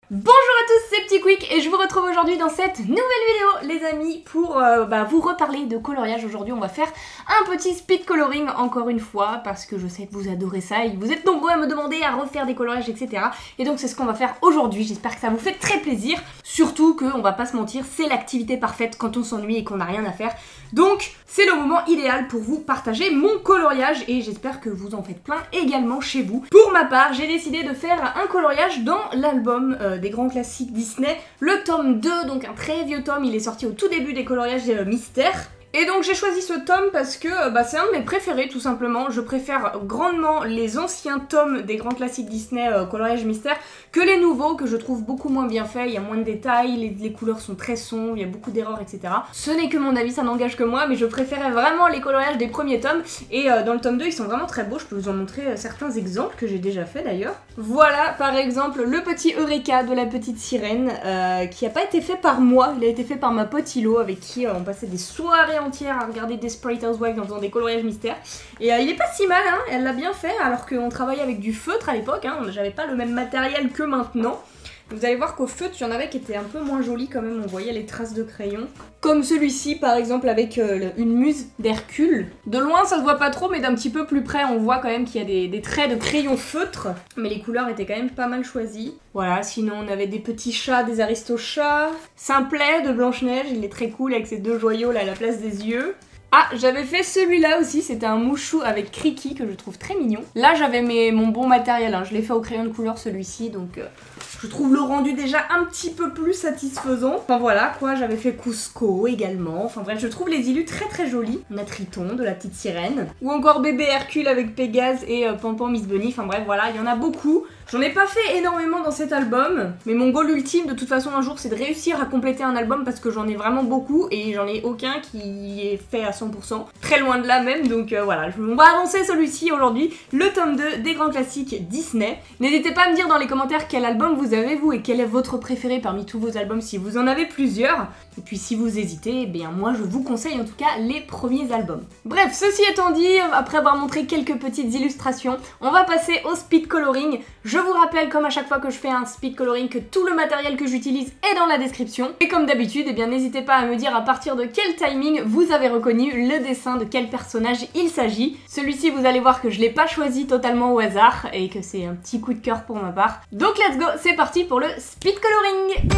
Bonjour à tous, c'est Petit Quick et je vous retrouve aujourd'hui dans cette nouvelle vidéo les amis pour vous reparler de coloriage. Aujourd'hui on va faire un petit speed coloring encore une fois parce que je sais que vous adorez ça et vous êtes nombreux à me demander à refaire des coloriages etc. Et donc c'est ce qu'on va faire aujourd'hui, j'espère que ça vous fait très plaisir. Surtout qu'on va pas se mentir, c'est l'activité parfaite quand on s'ennuie et qu'on n'a rien à faire. Donc c'est le moment idéal pour vous partager mon coloriage et j'espère que vous en faites plein également chez vous. Pour ma part, j'ai décidé de faire un coloriage dans l'album des grands classiques Disney, le tome 2, donc un très vieux tome, il est sorti au tout début des coloriages mystères. Et donc j'ai choisi ce tome parce que c'est un de mes préférés tout simplement. Je préfère grandement les anciens tomes des grands classiques Disney coloriage mystère que les nouveaux que je trouve beaucoup moins bien faits. Il y a moins de détails, les couleurs sont très sombres, il y a beaucoup d'erreurs etc. Ce n'est que mon avis, ça n'engage que moi, mais je préférais vraiment les coloriages des premiers tomes. Et dans le tome 2 ils sont vraiment très beaux, je peux vous en montrer certains exemples que j'ai déjà fait d'ailleurs. Voilà par exemple le petit Eureka de la petite sirène qui n'a pas été fait par moi, il a été fait par ma pote Hilo avec qui on passait des soirées entière à regarder Desperate Housewives en faisant des coloriages mystères. Et il est pas si mal, hein, elle l'a bien fait, alors qu'on travaillait avec du feutre à l'époque, hein, j'avais pas le même matériel que maintenant. Vous allez voir qu'au feutre, il y en avait qui étaient un peu moins jolis quand même, on voyait les traces de crayon. Comme celui-ci par exemple avec une muse d'Hercule. De loin ça se voit pas trop, mais d'un petit peu plus près on voit quand même qu'il y a des traits de crayon feutre. Mais les couleurs étaient quand même pas mal choisies. Voilà, sinon on avait des petits chats, des aristochats. Simplet de Blanche-Neige, il est très cool avec ses deux joyaux là à la place des yeux. Ah, j'avais fait celui-là aussi, c'était un mouchou avec Criki que je trouve très mignon. Là j'avais mon bon matériel, hein. Je l'ai fait au crayon de couleur celui-ci, donc je trouve le rendu déjà un petit peu plus satisfaisant. Enfin voilà quoi, j'avais fait Cusco également. Enfin bref, je trouve les illus très très jolis. On a Triton de la petite sirène. Ou encore bébé Hercule avec Pégase et Pampan Miss Bunny. Enfin bref voilà, il y en a beaucoup. J'en ai pas fait énormément dans cet album, mais mon goal ultime de toute façon un jour c'est de réussir à compléter un album parce que j'en ai vraiment beaucoup et j'en ai aucun qui est fait à 100%, très loin de là même, donc voilà, on va avancer celui-ci aujourd'hui, le tome 2 des grands classiques Disney. N'hésitez pas à me dire dans les commentaires quel album vous avez vous et quel est votre préféré parmi tous vos albums si vous en avez plusieurs. Et puis si vous hésitez, eh bien moi je vous conseille en tout cas les premiers albums. Bref, ceci étant dit, après avoir montré quelques petites illustrations, on va passer au speed coloring. Je vous rappelle, comme à chaque fois que je fais un speed coloring, que tout le matériel que j'utilise est dans la description. Et comme d'habitude, eh bien n'hésitez pas à me dire à partir de quel timing vous avez reconnu le dessin de quel personnage il s'agit. Celui-ci, vous allez voir que je l'ai pas choisi totalement au hasard et que c'est un petit coup de cœur pour ma part. Donc let's go, c'est parti pour le speed coloring.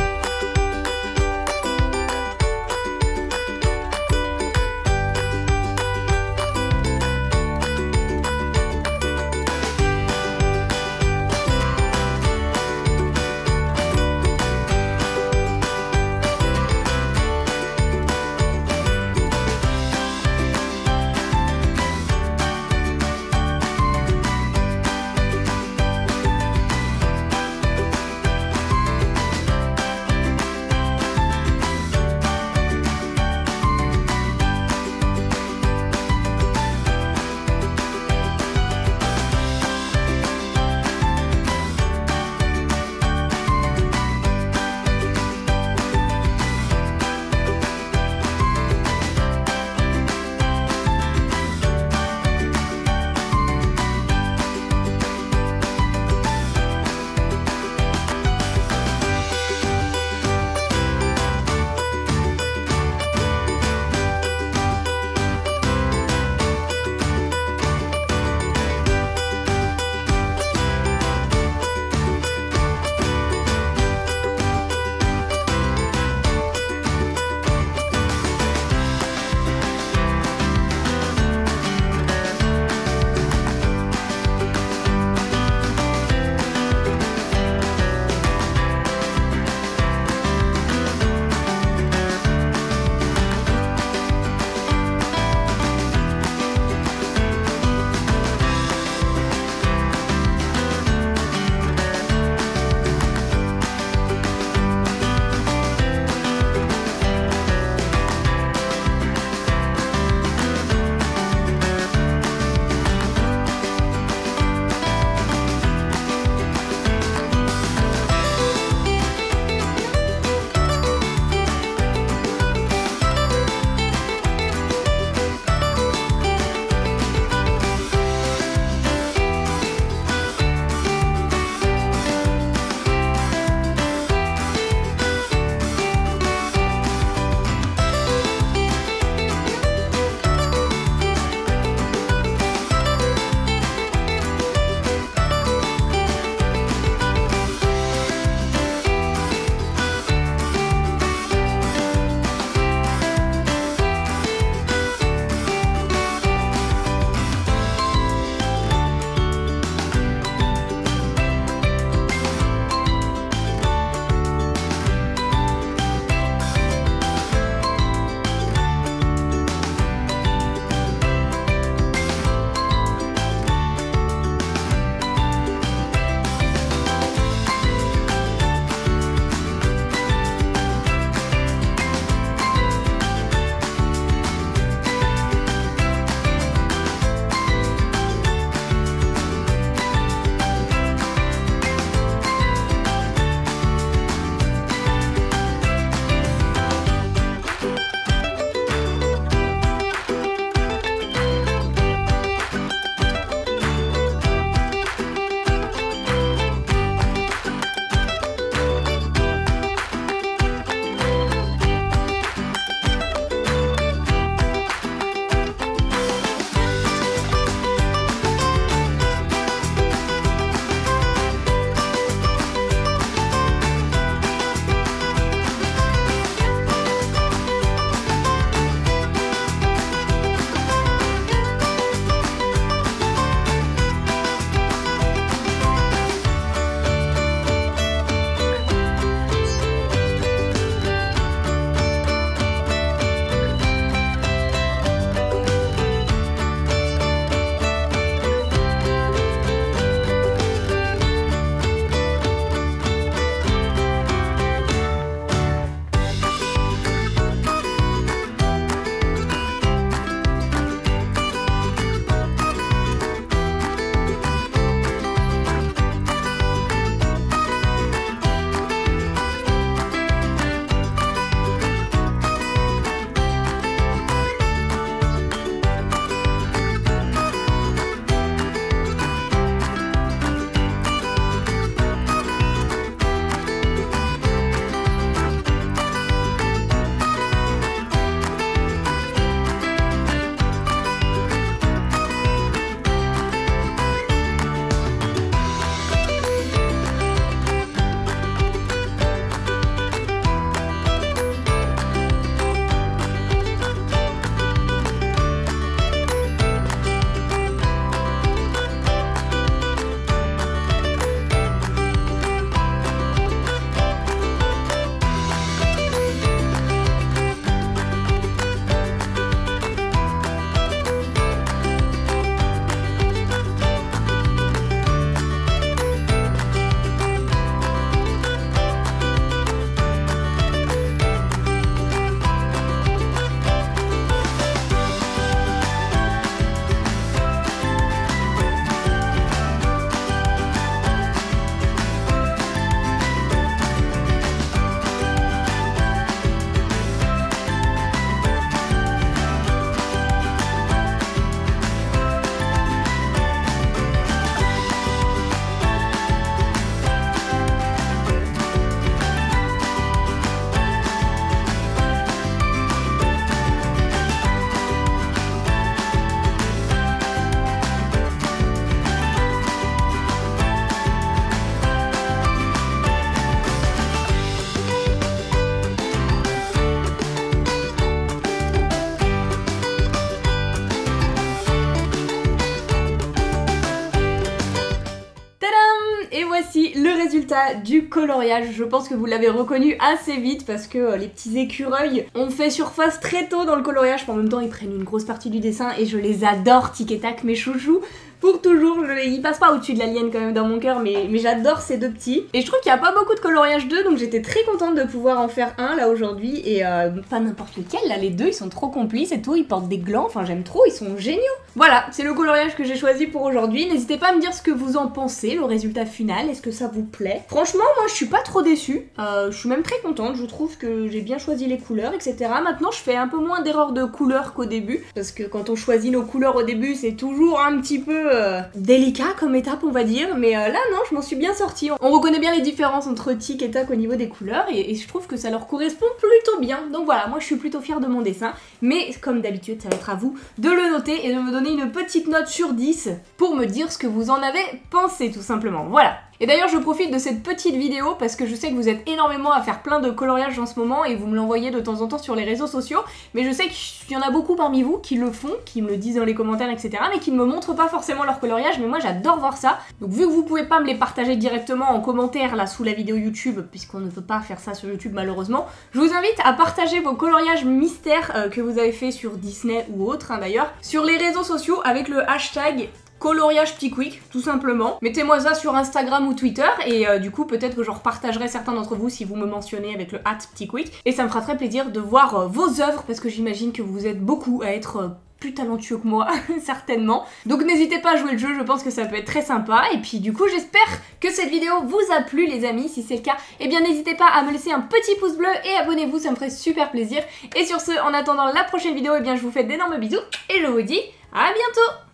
résultat du coloriage. Je pense que vous l'avez reconnu assez vite parce que les petits écureuils ont fait surface très tôt dans le coloriage. En même temps, ils prennent une grosse partie du dessin et je les adore, tic et tac, mes chouchous. Pour toujours, ils passent pas au-dessus de l'alien quand même dans mon cœur, mais j'adore ces deux petits. Et je trouve qu'il n'y a pas beaucoup de coloriage d'eux, donc j'étais très contente de pouvoir en faire un là aujourd'hui. Et pas n'importe lequel, là les deux ils sont trop complices et tout, ils portent des glands, enfin j'aime trop, ils sont géniaux. Voilà, c'est le coloriage que j'ai choisi pour aujourd'hui. N'hésitez pas à me dire ce que vous en pensez, le résultat final, est-ce que ça vous plaît? Franchement, moi je suis pas trop déçue, je suis même très contente, je trouve que j'ai bien choisi les couleurs, etc. Maintenant je fais un peu moins d'erreurs de couleurs qu'au début, parce que quand on choisit nos couleurs au début, c'est toujours un petit peu délicat comme étape on va dire, mais là non, je m'en suis bien sortie. On reconnaît bien les différences entre tic et tac au niveau des couleurs et je trouve que ça leur correspond plutôt bien. Donc voilà, moi je suis plutôt fière de mon dessin, mais comme d'habitude ça va être à vous de le noter et de me donner une petite note sur 10 pour me dire ce que vous en avez pensé tout simplement. Voilà. Et d'ailleurs je profite de cette petite vidéo parce que je sais que vous êtes énormément à faire plein de coloriages en ce moment et vous me l'envoyez de temps en temps sur les réseaux sociaux, mais je sais qu'il y en a beaucoup parmi vous qui le font, qui me le disent dans les commentaires etc, mais qui ne me montrent pas forcément leur coloriage, mais moi j'adore voir ça. Donc vu que vous pouvez pas me les partager directement en commentaire là sous la vidéo YouTube, puisqu'on ne peut pas faire ça sur YouTube malheureusement, je vous invite à partager vos coloriages mystères que vous avez fait sur Disney ou autre d'ailleurs, sur les réseaux sociaux avec le hashtag coloriage PtitQuick, tout simplement. Mettez-moi ça sur Instagram ou Twitter et du coup peut-être que je repartagerai certains d'entre vous si vous me mentionnez avec le @PtitQuick et ça me fera très plaisir de voir vos œuvres parce que j'imagine que vous êtes beaucoup à être plus talentueux que moi, certainement. Donc n'hésitez pas à jouer le jeu, je pense que ça peut être très sympa. Et puis du coup, j'espère que cette vidéo vous a plu les amis. Si c'est le cas, eh bien n'hésitez pas à me laisser un petit pouce bleu et abonnez-vous, ça me ferait super plaisir. Et sur ce, en attendant la prochaine vidéo, eh bien je vous fais d'énormes bisous et je vous dis à bientôt!